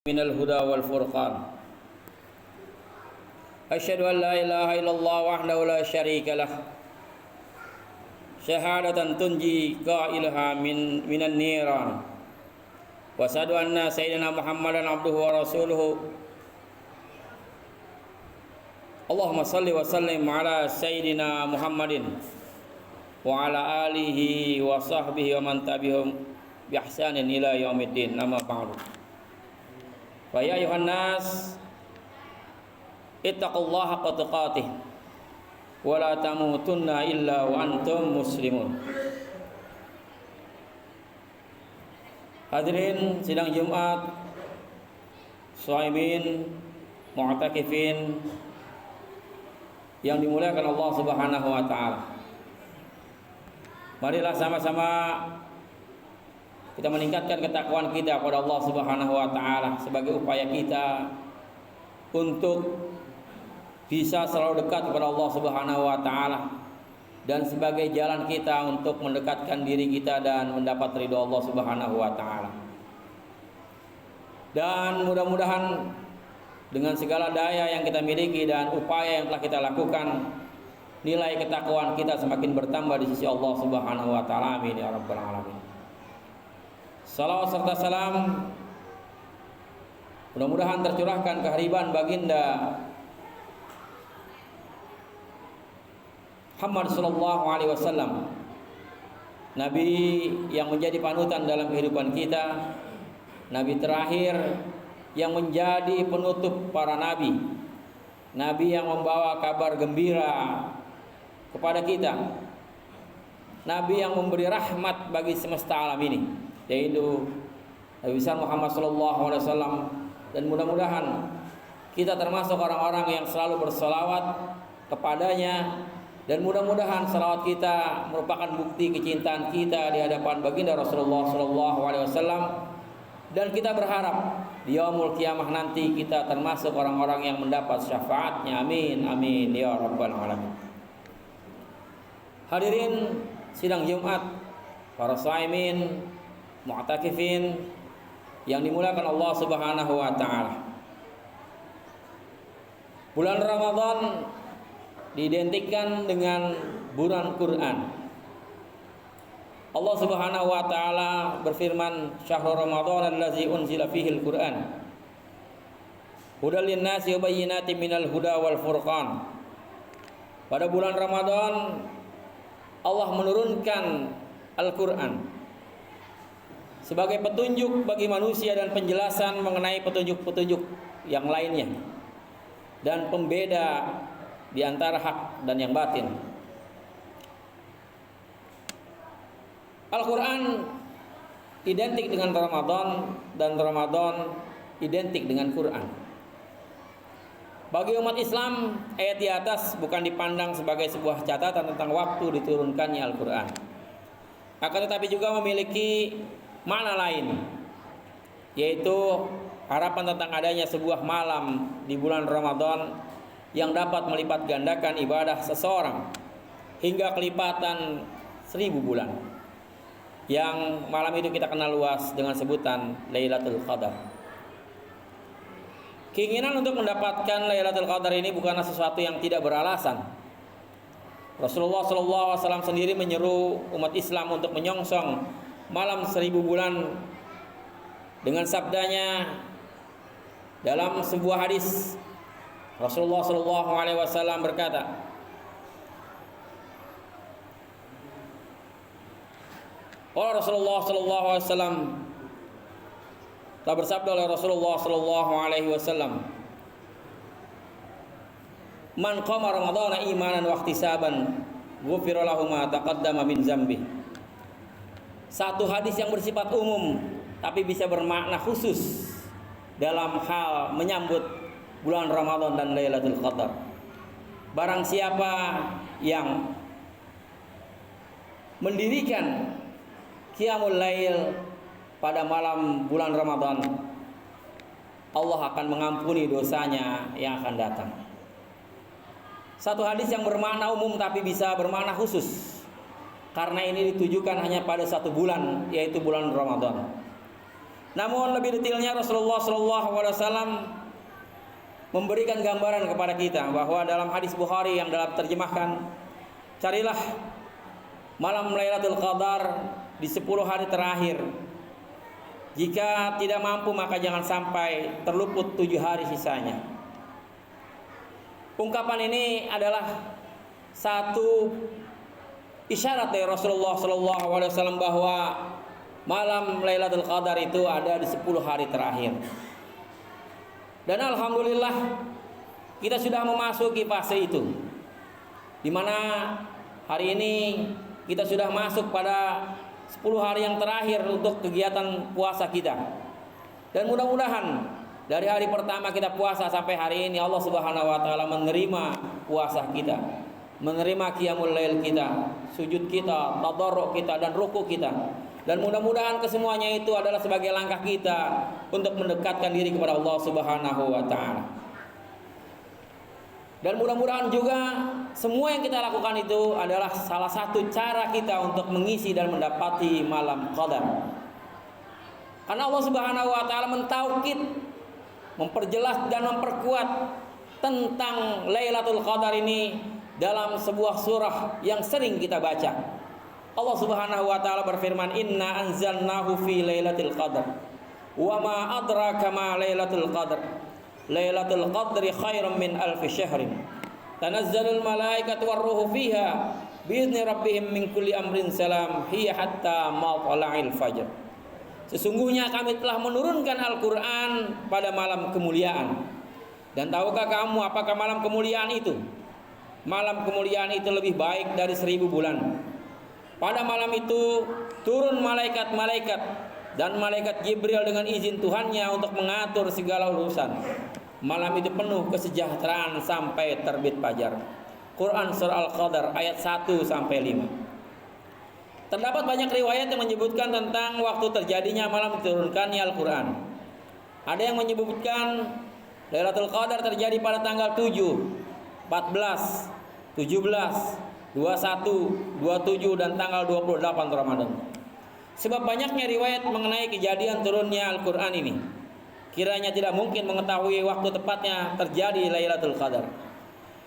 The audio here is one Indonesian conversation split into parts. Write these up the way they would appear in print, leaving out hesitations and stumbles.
minal huda wal furqan. Asyhadu an la ilaha illallah wahdahu la syarika lah. Syahadatan tunji qailaha minan niran. Wa asyhadu anna sayyidina Muhammadan abduhu wa rasuluhu. Allahumma salli wa sallim ala sayyidina Muhammadin wa ala alihi wa sahbihi wa man tabi'ahum bi ihsanin ila yaumiddin. Amma ba'du. Wa ya ayuhan nas ittaqullaha haqqa tuqatih wa la tamutunna illa wa antum muslimun. Hadirin sidang Jumat, shaimin, mu'takifin yang dimuliakan Allah Subhanahu wa taala. Marilah sama-sama kita meningkatkan ketakwaan kita kepada Allah Subhanahu wa taala sebagai upaya kita untuk bisa selalu dekat kepada Allah Subhanahu wa taala dan sebagai jalan kita untuk mendekatkan diri kita dan mendapat ridho Allah Subhanahu wa taala. Dan mudah-mudahan dengan segala daya yang kita miliki dan upaya yang telah kita lakukan, nilai ketakwaan kita semakin bertambah di sisi Allah Subhanahu wa taala. Amin ya rabbal alamin. Salawat serta salam mudah-mudahan tercurahkan kehariban baginda Muhammad sallallahu alaihi wasallam, nabi yang menjadi panutan dalam kehidupan kita, nabi terakhir yang menjadi penutup para nabi, nabi yang membawa kabar gembira kepada kita, nabi yang memberi rahmat bagi semesta alam ini, yaitu Nabi besar Muhammad sallallahu alaihi wasallam. Dan mudah-mudahan kita termasuk orang-orang yang selalu berselawat kepadanya, dan mudah-mudahan salawat kita merupakan bukti kecintaan kita di hadapan baginda Rasulullah sallallahu alaihi wasallam. Dan kita berharap di yaumul qiyamah nanti kita termasuk orang-orang yang mendapat syafaatnya. Amin amin ya rabbal alamin. Hadirin sidang Jumat, para shaimin, mu'takifin yang dimuliakan Allah Subhanahu wa taala. Bulan Ramadan diidentikan dengan bulan Quran. Allah Subhanahu wa taala berfirman, "Syahrul Ramadan allazi unzila fihil Qur'an hudal linnasi wa bayyinatin minal huda wal furqan." Pada bulan Ramadan Allah menurunkan Al-Qur'an sebagai petunjuk bagi manusia dan penjelasan mengenai petunjuk-petunjuk yang lainnya dan pembeda di antara hak dan yang batin. Al-Quran identik dengan Ramadan dan Ramadan identik dengan Quran. Bagi umat Islam, ayat di atas bukan dipandang sebagai sebuah catatan tentang waktu diturunkannya Al-Quran, akan tetapi juga memiliki makna lain, yaitu harapan tentang adanya sebuah malam di bulan Ramadan yang dapat melipat gandakan ibadah seseorang hingga kelipatan 1000 bulan, yang malam itu kita kenal luas dengan sebutan Lailatul Qadar. Keinginan untuk mendapatkan Lailatul Qadar ini bukanlah sesuatu yang tidak beralasan. Rasulullah SAW sendiri menyeru umat Islam untuk menyongsong malam 1000 bulan dengan sabdanya dalam sebuah hadis. Rasulullah SAW berkata, Rasulullah SAW telah bersabda oleh Rasulullah SAW, "Man qama Ramadhana imanan wa ihtisaban, ghufira lahu ma taqaddama min dzambi." Satu hadis yang bersifat umum tapi bisa bermakna khusus dalam hal menyambut bulan Ramadan dan Lailatul Qadar. Barang siapa yang mendirikan Qiyamul Lail pada malam bulan Ramadan, Allah akan mengampuni dosanya yang akan datang. Satu hadis yang bermakna umum tapi bisa bermakna khusus, karena ini ditujukan hanya pada satu bulan, yaitu bulan Ramadan. Namun lebih detailnya Rasulullah SAW memberikan gambaran kepada kita bahwa dalam hadis Bukhari yang dalam terjemahkan, carilah malam Lailatul Qadar di 10 hari terakhir. Jika tidak mampu maka jangan sampai terluput 7 hari sisanya. Ungkapan ini adalah satu isyarat dari Rasulullah SAW bahwa malam Lailatul Qadar itu ada di 10 hari terakhir. Dan alhamdulillah kita sudah memasuki fase itu, di mana hari ini kita sudah masuk pada 10 hari yang terakhir untuk kegiatan puasa kita. Dan mudah-mudahan dari hari pertama kita puasa sampai hari ini Allah Subhanahu wa taala menerima puasa kita, menerima qiyamul lail kita, sujud kita, tadarruk kita dan ruku kita. Dan mudah-mudahan kesemuanya itu adalah sebagai langkah kita untuk mendekatkan diri kepada Allah Subhanahu wa taala. Dan mudah-mudahan juga semua yang kita lakukan itu adalah salah satu cara kita untuk mengisi dan mendapati malam qadar. Karena Allah Subhanahu wa taala mentaukid, memperjelas dan memperkuat tentang Lailatul Qadar ini dalam sebuah surah yang sering kita baca. Allah Subhanahu wa taala berfirman, "Inna anzalnahu fi lailatul qadar. Wa ma adraka ma lailatul qadar. Lailatul qadri khairum min alfi syahrin. Tanazzalul malaikatu warruhu fiha biizni rabbihim min kulli amrin salam. Hiya hatta matla'il fajr." Sesungguhnya kami telah menurunkan Al-Qur'an pada malam kemuliaan. Dan tahukah kamu apakah malam kemuliaan itu? Malam kemuliaan itu lebih baik dari 1000 bulan. Pada malam itu turun malaikat-malaikat dan malaikat Jibril dengan izin Tuhannya untuk mengatur segala urusan. Malam itu penuh kesejahteraan sampai terbit fajar. Quran surah Al-Qadar ayat 1 sampai 5. Terdapat banyak riwayat yang menyebutkan tentang waktu terjadinya malam diturunkannya Al-Quran. Ada yang menyebutkan Lailatul Qadar terjadi pada tanggal 7, 14, 17, 21, 27 dan tanggal 28 Ramadan. Sebab banyaknya riwayat mengenai kejadian turunnya Al-Quran ini, kiranya tidak mungkin mengetahui waktu tepatnya terjadi Lailatul Qadar.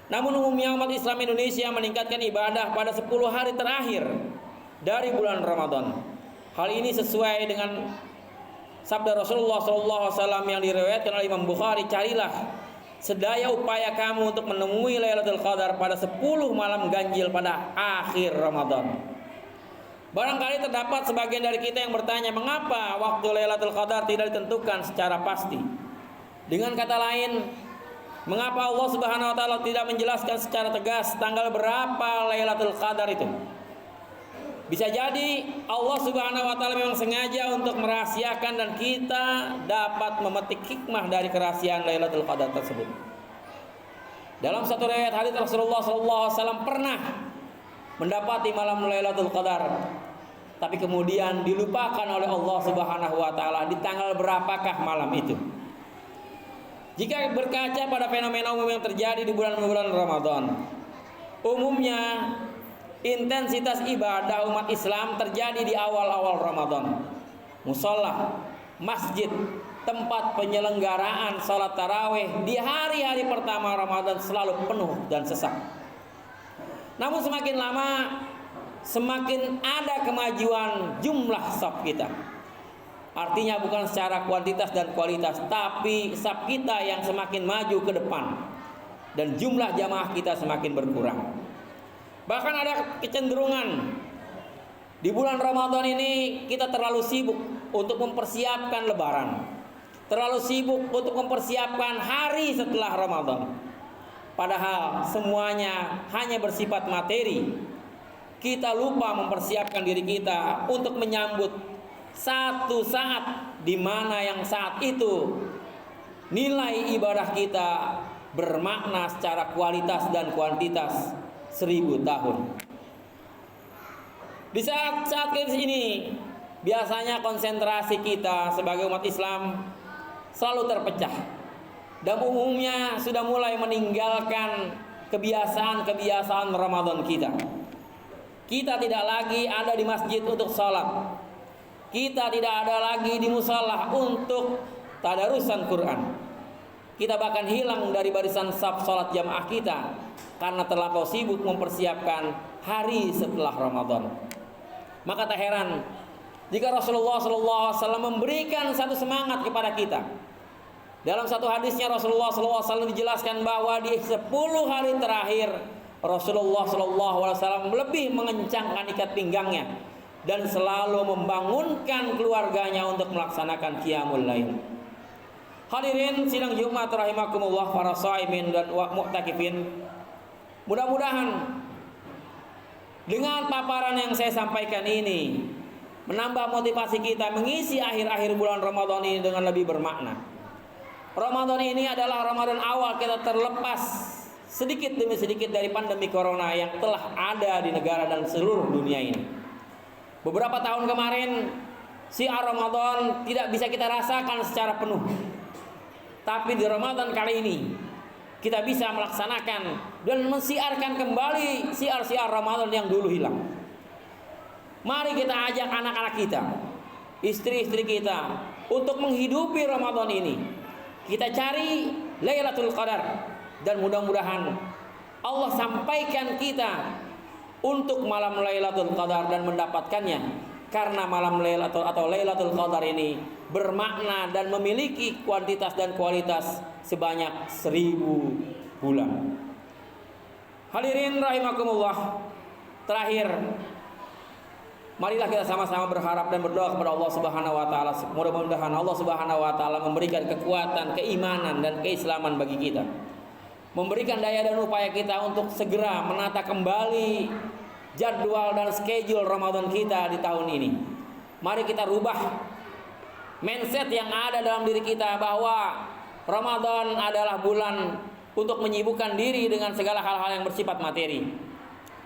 Namun umumnya umat Islam Indonesia meningkatkan ibadah pada 10 hari terakhir dari bulan Ramadan. Hal ini sesuai dengan sabda Rasulullah SAW yang diriwayatkan oleh Imam Bukhari, "Carilah sedaya upaya kamu untuk menemui Lailatul Qadar pada 10 malam ganjil pada akhir Ramadan." Barangkali terdapat sebagian dari kita yang bertanya, mengapa waktu Lailatul Qadar tidak ditentukan secara pasti? Dengan kata lain, mengapa Allah Subhanahu wa taala tidak menjelaskan secara tegas tanggal berapa Lailatul Qadar itu? Bisa jadi Allah Subhanahu wa taala memang sengaja untuk merahasiakan dan kita dapat memetik hikmah dari kerahasiaan Lailatul Qadar tersebut. Dalam satu riwayat hadis Rasulullah SAW pernah mendapati malam Lailatul Qadar, tapi kemudian dilupakan oleh Allah Subhanahu wa taala di tanggal berapakah malam itu. Jika berkaca pada fenomena umum yang terjadi di bulan-bulan Ramadan, umumnya intensitas ibadah umat Islam terjadi di awal-awal Ramadan. Musholla, masjid, tempat penyelenggaraan salat tarawih di hari-hari pertama Ramadan selalu penuh dan sesak. Namun semakin lama semakin ada kemajuan jumlah shaf kita. Artinya bukan secara kuantitas dan kualitas, tapi shaf kita yang semakin maju ke depan dan jumlah jamaah kita semakin berkurang. Bahkan ada kecenderungan di bulan Ramadan ini kita terlalu sibuk untuk mempersiapkan Lebaran, terlalu sibuk untuk mempersiapkan hari setelah Ramadan. Padahal semuanya hanya bersifat materi. Kita lupa mempersiapkan diri kita untuk menyambut satu saat di mana yang saat itu nilai ibadah kita bermakna secara kualitas dan kuantitas 1000 tahun. Di saat krisis ini biasanya konsentrasi kita sebagai umat Islam selalu terpecah dan umumnya sudah mulai meninggalkan kebiasaan-kebiasaan Ramadan kita. Kita tidak lagi ada di masjid untuk sholat. kita tidak ada lagi di musala untuk tadarusan Quran. Kita bahkan hilang dari barisan saf salat jamaah kita karena terlampau sibuk mempersiapkan hari setelah Ramadan. Maka tak heran jika Rasulullah SAW memberikan satu semangat kepada kita. Dalam satu hadisnya Rasulullah SAW dijelaskan bahwa di 10 hari terakhir Rasulullah SAW lebih mengencangkan ikat pinggangnya dan selalu membangunkan keluarganya untuk melaksanakan qiyamul lail. Hadirin sidang Jumat rahimakumullah, para shaimin dan mu'takifin, mudah-mudahan dengan paparan yang saya sampaikan ini menambah motivasi kita mengisi akhir-akhir bulan Ramadan ini dengan lebih bermakna. Ramadan ini adalah Ramadan awal kita terlepas sedikit demi sedikit dari pandemi corona yang telah ada di negara dan seluruh dunia ini. Beberapa tahun kemarin syiar Ramadan tidak bisa kita rasakan secara penuh. Tapi di Ramadan kali ini kita bisa melaksanakan dan mensiarkan kembali syiar-syiar Ramadan yang dulu hilang. Mari kita ajak anak-anak kita, istri-istri kita untuk menghidupi Ramadan ini. Kita cari Lailatul Qadar dan mudah-mudahan Allah sampaikan kita untuk malam Lailatul Qadar dan mendapatkannya, karena malam Lailatul Qadar ini bermakna dan memiliki kuantitas dan kualitas sebanyak 1000 bulan. Hadirin rahimakumullah, terakhir marilah kita sama-sama berharap dan berdoa kepada Allah Subhanahu wa taala. Mudah-mudahan Allah Subhanahu wa taala memberikan kekuatan, keimanan dan keislaman bagi kita. Memberikan daya dan upaya kita untuk segera menata kembali jadwal dan schedule Ramadan kita di tahun ini. Mari kita rubah mindset yang ada dalam diri kita bahwa Ramadan adalah bulan untuk menyibukkan diri dengan segala hal-hal yang bersifat materi.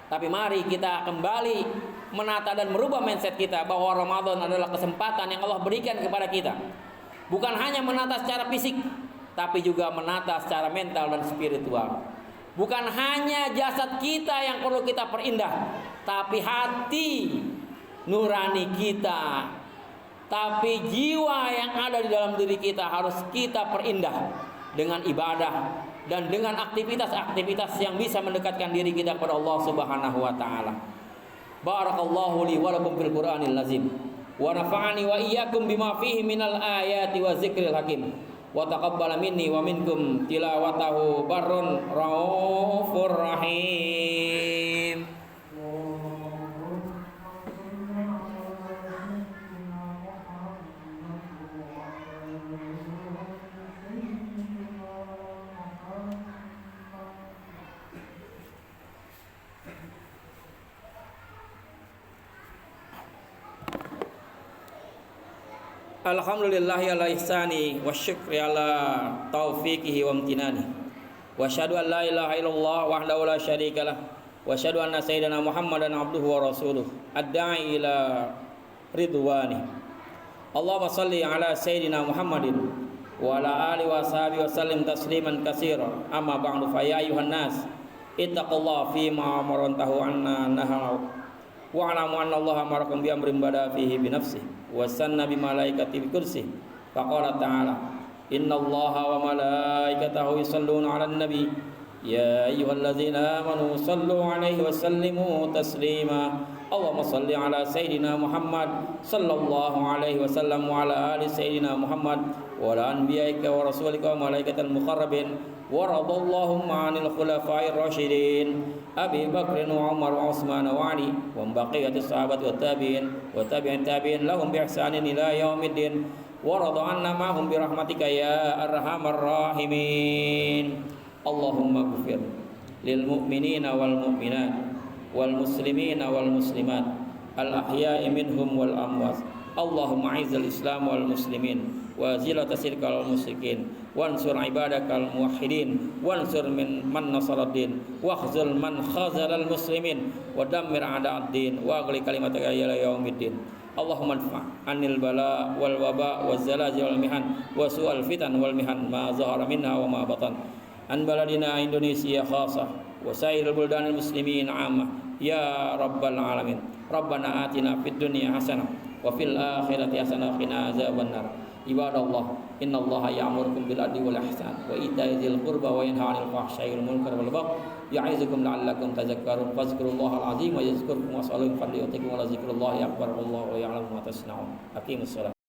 Tapi mari kita kembali menata dan merubah mindset kita bahwa Ramadan adalah kesempatan yang Allah berikan kepada kita. Bukan hanya menata secara fisik, tapi juga menata secara mental dan spiritual. Bukan hanya jasad kita yang perlu kita perindah, tapi hati nurani kita, tapi jiwa yang ada di dalam diri kita harus kita perindah dengan ibadah dan dengan aktivitas-aktivitas yang bisa mendekatkan diri kita kepada Allah Subhanahu wa taala. Barakallahu li wa lakum fil Qur'anil azim wa nafa'ani wa iyyakum bima fihi minal ayati wa zikril hakim wa taqabbala minni wa minkum tilawatahu barrun raufur rahim. Alhamdulillahi ala ihsani wa syukri ala taufiqihi wa amtinani wa asyhadu an la ilaha illallah wahdahu la syarikalah wa asyhadu anna sayyidina Muhammadan abduhu wa rasuluh ad-da'i ila ridwani. Allahumma shalli ala sayyidina Muhammadin wa ala alihi wa sahbihi wa sallim tasliman katsira. Amma ba'du, fa ya ayuhan nas ittaqullaha fi ma amarantahu anna nahaw wa alamu anna Allah amarakum bi amrin bada fihi bi nafsihi wa sanna bi malaikati bi kursi. Faqala ta'ala innallaha wa malaikatahu yusalluna 'alan nabi ya ayyuhallazina amanu sallu 'alaihi wa sallimu taslima. Allahumma salli ala sayyidina Muhammad sallallahu alaihi wasallam wa ala ali sayyidina Muhammad wa ala anbiya'ika wa rasulika wa malaikatal muqarrabin wa radallahu 'anil khulafa'ir rasyidin Abi Bakr wa Umar wa Utsman wa Ali wa baqiyatis sahabati wa tabi'in wa tabi'in tabi'in lahum bi ihsanin ila yaumiddin wa radu 'anna ma'hum bi rahmatika ya arhamar rahimin. Allahumma ighfir lil mu'minina wal mu'minat wal muslimina wal muslimat al ahya'i minhum wal amwat. Allahumma izzil islam wal muslimin wa zilata sirkal musyrikin wansur ibadakal muwahhidin wansur man nasaraddin wakhzul man khazalal muslimin wa dammir a'da'ad-din wa aghli kalimataka ila yaumiddin. Allahumma anfa' anil bala wal waba waz zalazil wal mihan wa su'al fitan wal mihan ma zahara minna wa ma batan an baladina Indonesia khasah wa sairil buldanil muslimin 'ammah ya rabbal alamin. Rabbana atina fid dunya hasanah wa fil akhirati hasanah wa qina azabannar. Ibadallah, innallaha ya'murukum bil adli wal ihsan wa ita'i dzil qurba wa yanha 'anil fahsya'i wal munkari wal baghi ya'izukum la'allakum tadhakkarun. Fadhkurullahal 'azim wa yazkurkum was'aluhu min fadlihi wa la dzikrullahi akbar wallahu ya'lamu ma tasna'un. Aqimus shalah.